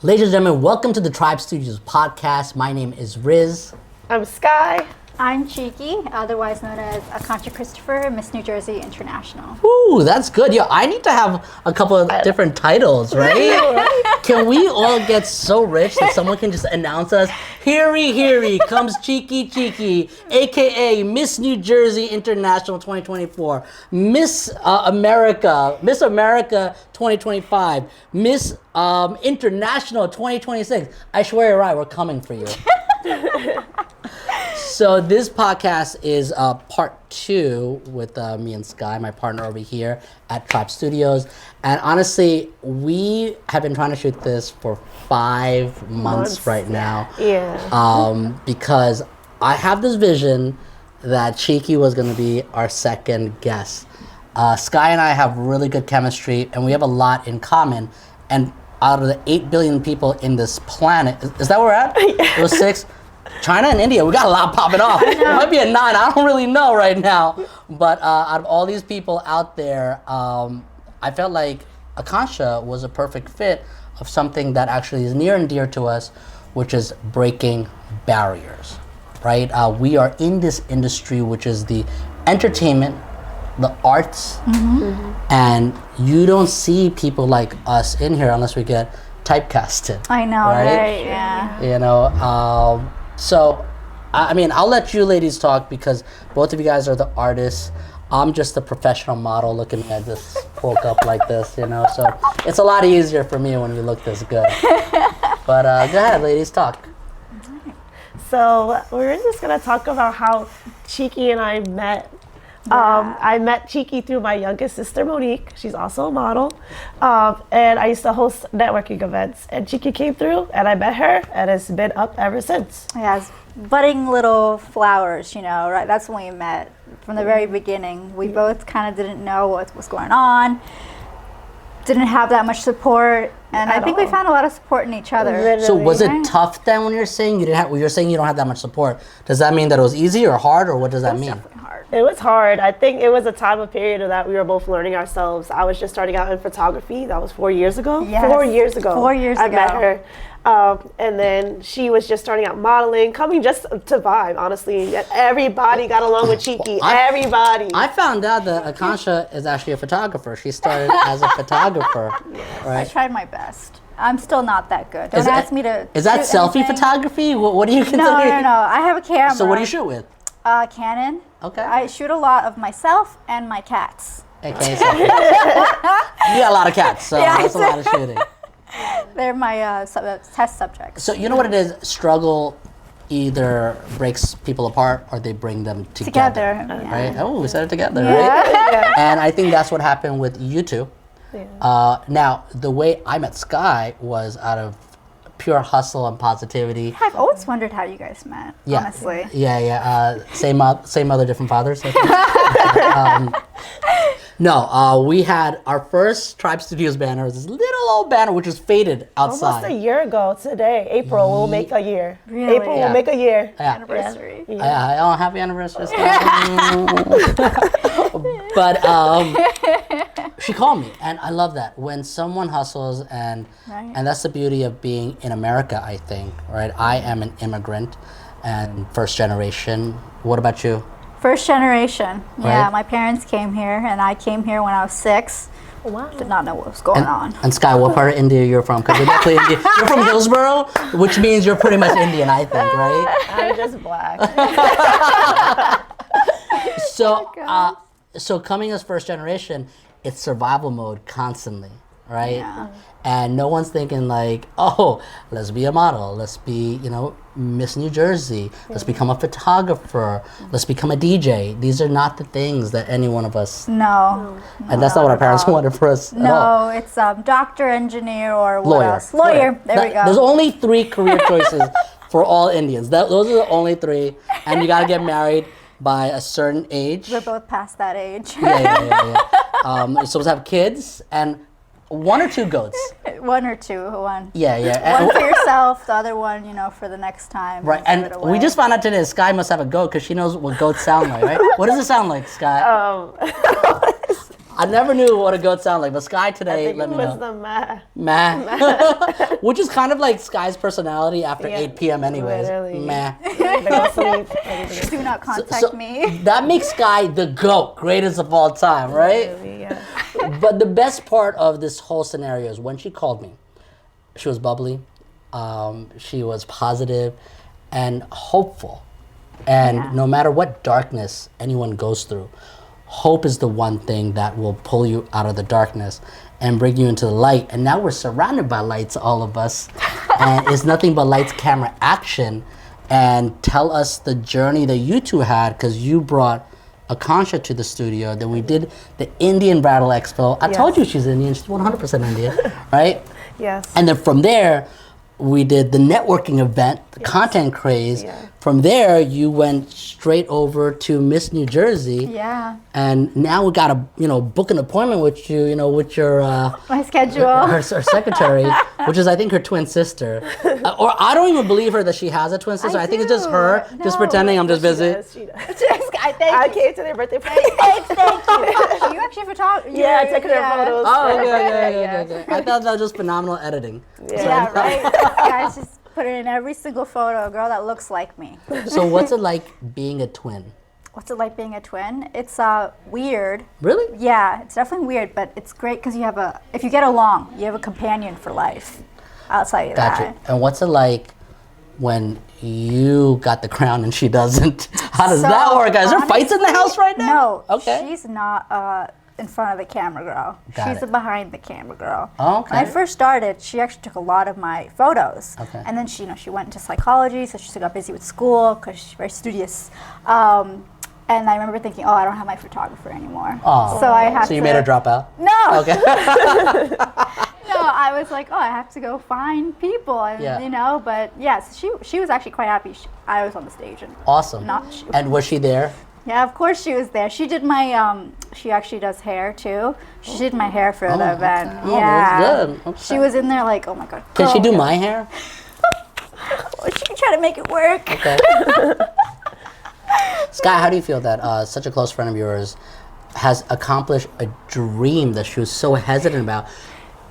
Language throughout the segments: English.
Ladies and gentlemen, welcome to the Tribe Studios podcast. My name is Riz. I'm Sky. I'm Cheeky, otherwise known as Akansha Christopher, Miss New Jersey International. Ooh, that's good. Yo, I need to have a couple of different titles, right? Can we all get so rich that someone can just announce us? Here comes Cheeky, aka Miss New Jersey International 2024, Miss America 2025, Miss International 2026. I swear you're right, we're coming for you. So this podcast is part 2 with me and Sky, my partner over here at Tribe Studios. And honestly, we have been trying to shoot this for 5 months right now. Yeah. Because I have this vision that Cheeky was going to be our second guest. Sky and I have really good chemistry, and we have a lot in common. And out of the 8 billion people in this planet, is that where we're at? It was 6? China and India, we got a lot popping off. It might be a 9, I don't really know right now. But out of all these people out there, I felt like Akansha was a perfect fit of something that actually is near and dear to us, which is breaking barriers, right? We are in this industry, which is the entertainment, the arts, and you don't see people like us in here unless we get typecasted. I know, right? Yeah. You know, so, I mean, I'll let you ladies talk because both of you guys are the artists. I'm just a professional model looking at this woke up like this, you know. So it's a lot easier for me when you look this good. But go ahead, ladies, talk. So we're just gonna talk about how Cheeky and I met. I met Cheeky through my youngest sister, Monique. She's also a model. And I used to host networking events. And Cheeky came through, and I met her, and it's been up ever since. Yeah, it's budding little flowers, you know, right? That's when we met from the very beginning. We both kind of didn't know what was going on, didn't have that much support, and I think we found a lot of support in each other. Literally. So was it tough then when you're saying you didn't have, when you're saying you don't have that much support? Does that mean that it was easy or hard, or what does that mean? Definitely hard. It was hard. I think it was a time of period of that we were both learning ourselves. I was just starting out in photography. That was 4 years ago. Yes. 4 years ago. 4 years I ago. met her. And then she was just starting out modeling, coming just to vibe, honestly. Everybody got along with Cheeky. Everybody. I found out that Akansha is actually a photographer. She started as a photographer, I right? tried my best. I'm still not that good. Don't ask me to Is that shoot selfie anything. photography? What do you consider? No. I have a camera. So what do you shoot with? Canon. Okay. I shoot a lot of myself and my cats. Okay, so you got a lot of cats, so Yeah, that's a lot of shooting. They're my test subjects. So you know what it is? Struggle either breaks people apart or they bring them together. Right? Oh, we said it together, right? Yeah. And I think that's what happened with you two. Yeah. Now, the way I met Sky was out of pure hustle and positivity. I've always wondered how you guys met, honestly. Yeah. Same mother, different fathers. I think. We had our first Tribe Studios banner. It was this little old banner which was faded outside. Almost a year ago today. April will make a year. Really? April will make a year. Yeah. Anniversary. Oh, happy anniversary, Sky. But she called me, and I love that when someone hustles, and that's the beauty of being in America, I think, right? I am an immigrant and first generation. What about you? First generation. Yeah, Right. my parents came here, and I came here when I was 6. Wow. Did not know what was going on. And Sky, what part of India you're from? Because you're definitely Indian. You're from Hillsborough, which means you're pretty much Indian, I think, right? I'm just black. So coming as first generation, it's survival mode constantly, right? Yeah. And no one's thinking like, oh, let's be a model, let's be, Miss New Jersey, let's become a photographer, let's become a DJ. These are not the things that any one of us, No. and that's not what our parents wanted for us at all. No, it's doctor, engineer, or what Lawyer. else? Lawyer. There we go. There's only 3 career choices for all Indians. Those are the only 3, and you gotta get married by a certain age. We're both past that age. Yeah. You're supposed to have kids and 1 or 2 goats. 1 or 2. One. Yeah. One for yourself, the other one, for the next time. Right, give it and away. we just found out today Sky must have a goat because she knows what goats sound like, right? What does it sound like, Sky? I never knew what a goat sounded like, but Sky I today think let it me was know. the meh. Meh. Which is kind of like Sky's personality after Yeah, 8 p.m. anyways. literally. Meh. They go sleep. Everything Do not contact So me. that makes Sky the GOAT, greatest of all time, right? really, yeah. But the best part of this whole scenario is when she called me. She was bubbly, she was positive and hopeful. And Yeah. no matter what darkness anyone goes through, hope is the one thing that will pull you out of the darkness and bring you into the light. And now we're surrounded by lights, all of us. And it's nothing but lights, camera, action. And tell us the journey that you two had, because you brought Akansha to the studio. Then we did the Indian Bridal Expo. I told you she's Indian. She's 100% Indian, right? Yes. And then from there, we did the networking event, the content craze. Yeah. From there, you went straight over to Miss New Jersey. Yeah. And now we got to, book an appointment with you, with your My schedule. her secretary, which is I think her twin sister. Or I don't even believe her that she has a twin sister. I think it's just do. her just No. pretending I'm just busy. She does. I thank I you. came to their birthday party. Thank you. You actually photographed. Yeah, I took their photos. Oh, okay, Yeah. okay. I thought that was just phenomenal editing. Yeah, right. Guys, just put it in every single photo. A girl that looks like me. So what's it like being a twin? What's it like being a twin? It's weird. Really? Yeah, it's definitely weird, but it's great because if you get along, you have a companion for life. I'll tell you Gotcha. that. And what's it like when you got the crown and she doesn't? How does So, that work? Is there fights in the house right now? No. Okay. She's not in front of the camera girl. Got She's it. a behind the camera girl. Oh, okay. When I first started, she actually took a lot of my photos. Okay. And then she went into psychology, so she got busy with school because she's very studious. And I remember thinking, I don't have my photographer anymore. Oh. So I had So you to. made her drop out? No. Okay. No, I was like, I have to go find people, and Yeah. But yeah, so she was actually quite happy. I was on the stage, and Awesome. And was she there? yeah, of course she was there. She did my she actually does hair too. She did my hair for the event. okay. Oh, Yeah, that's good. Okay. She was in there like, oh my god. Can she girl. do my hair? She can try to make it work. Okay. Sky, how do you feel that such a close friend of yours has accomplished a dream that she was so hesitant about?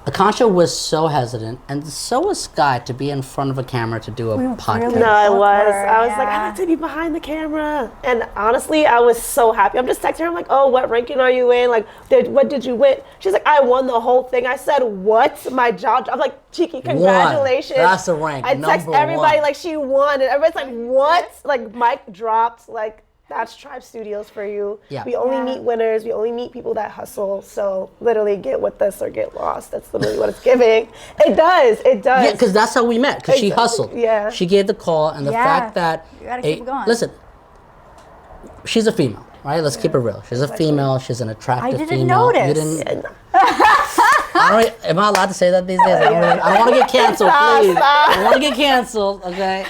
Akansha was so hesitant, and so was Sky, to be in front of a camera to do a podcast. really- No, I Both was. were, I was like, I yeah. like to be behind the camera. And honestly, I was so happy. I'm just texting her. I'm like, oh, what ranking are you in? Like, what did you win? She's like, I won the whole thing. I said, what? My jaw. I'm like, cheeky, congratulations. That's the rank, I text number everybody one. like she won, and everybody's like, what? Like, mic dropped. Like, that's Tribe Studios for you. Yeah. We only Yeah. meet winners. We only meet people that hustle. So literally, get with this or get lost. That's literally what it's giving. It does. It does. Yeah, because that's how we met. Because she Exactly, hustled. yeah. She gave the call, and the Yeah. fact that You gotta keep it going. listen, she's a female, right? Let's keep it real. She's a female. She's an attractive I didn't female. You notice. didn't. Am I allowed to say that these days? I don't want to get canceled, please. I don't want to get canceled. Okay.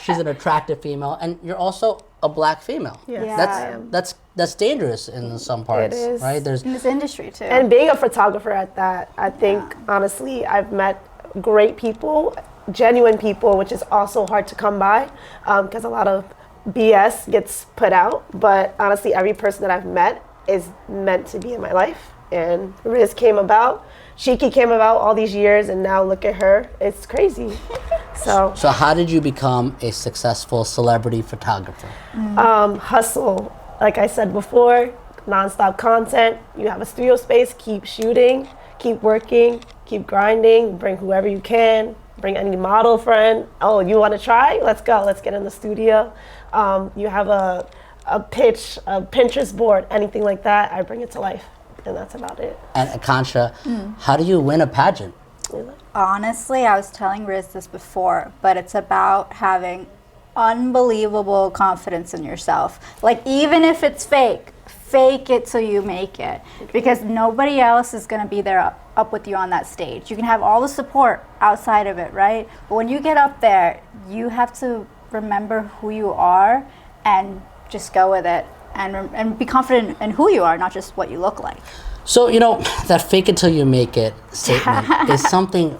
She's an attractive female, and you're also a black female. Yeah. That's dangerous in some parts, is. right? There's In this industry too. And being a photographer at that, I think honestly, I've met great people, genuine people, which is also hard to come by because a lot of BS gets put out. But honestly, every person that I've met is meant to be in my life. And Riz came about, Shiki came about all these years, and now look at her. It's crazy. So how did you become a successful celebrity photographer? hustle, like I said before, nonstop content. You have a studio space, keep shooting, keep working, keep grinding, bring whoever you can, bring any model friend. Oh, you want to try? Let's go. Let's get in the studio. You have a pitch, a Pinterest board, anything like that. I bring it to life, and that's about it. And Akansha, how do you win a pageant? Honestly, I was telling Riz this before, but it's about having unbelievable confidence in yourself. Like, even if it's fake it till you make it. Because nobody else is going to be there up with you on that stage. You can have all the support outside of it, right? But when you get up there, you have to remember who you are and just go with it. And be confident in who you are, not just what you look like. So, that fake it till you make it statement is something,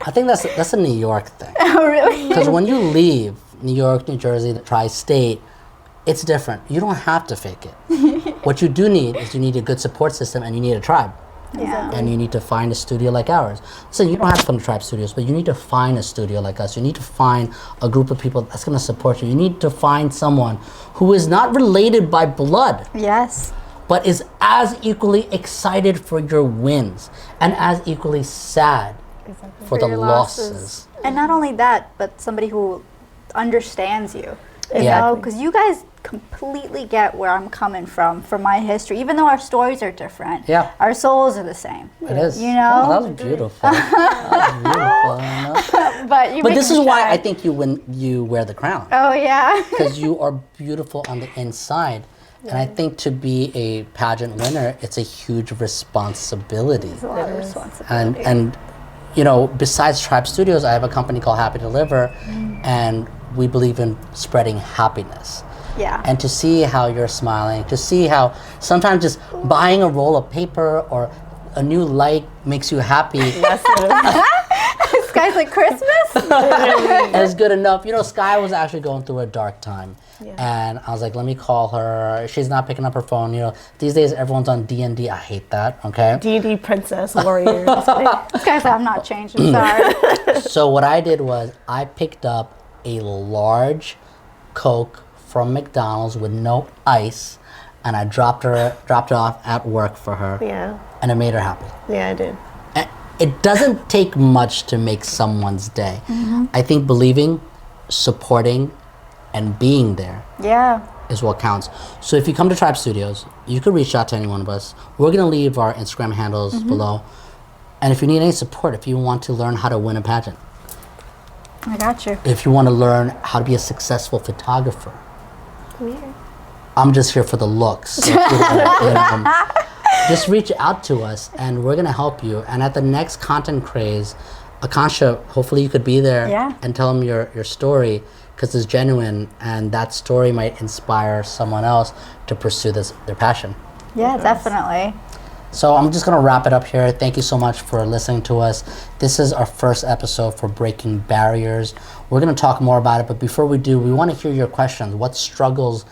I think that's a New York thing. Oh, really? Because when you leave New York, New Jersey, the tri-state, it's different. You don't have to fake it. What you do need is you need a good support system, and you need a tribe. Yeah. And you need to find a studio like ours. So you don't have to come to Tribe Studios, but you need to find a studio like us. You need to find a group of people that's going to support you. You need to find someone who is not related by blood, Yes. but is as equally excited for your wins and as equally sad for the your losses. And not only that, but somebody who understands you. You Yeah. know, because you guys completely get where I'm coming from my history. Even though our stories are different, Yeah. our souls are the same. It is. You know? Oh, that was beautiful. That was beautiful. You know? But you But make this me is why shy. I think you wear the crown. Oh yeah. Because you are beautiful on the inside. And I think to be a pageant winner, it's a huge responsibility. It's a lot of responsibility. And you know, besides Tribe Studios, I have a company called Happy Deliver, and we believe in spreading happiness. Yeah. And to see how you're smiling, to see how sometimes just buying a roll of paper or a new light makes you happy This guy's like Christmas. is good enough. You know, Sky was actually going through a dark time. And I was like, let me call her. She's not picking up her phone. You know, these days everyone's on D&D. I hate that, okay? D&D princess warriors. This guy's like, I'm not changed. I'm sorry. So what I did was I picked up a large Coke from McDonald's with no ice, and I dropped it off at work for her, Yeah. and it made her happy. Yeah, I did. And it doesn't take much to make someone's day. I think believing, supporting, and being there Yeah. is what counts. So if you come to Tribe Studios, you can reach out to any one of us. We're gonna leave our Instagram handles below. And if you need any support, if you want to learn how to win a pageant, I got you. if you want to learn how to be a successful photographer, I'm just here for the looks. Just reach out to us and we're gonna help you. And at the next Content Craze, Akansha, hopefully you could be there Yeah. and tell them your story, because it's genuine and that story might inspire someone else to pursue their passion. Yeah, definitely. So I'm just gonna wrap it up here. Thank you so much for listening to us. This is our first episode for Breaking Barriers. We're gonna talk more about it, but before we do, we wanna hear your questions. What struggles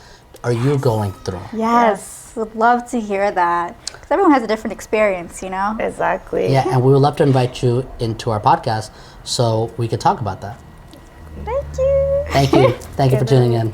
are you going through? Yes. Would love to hear that. Because everyone has a different experience, you know? Exactly. Yeah, and we would love to invite you into our podcast so we could talk about that. Thank you. Thank you. Thank you for tuning in.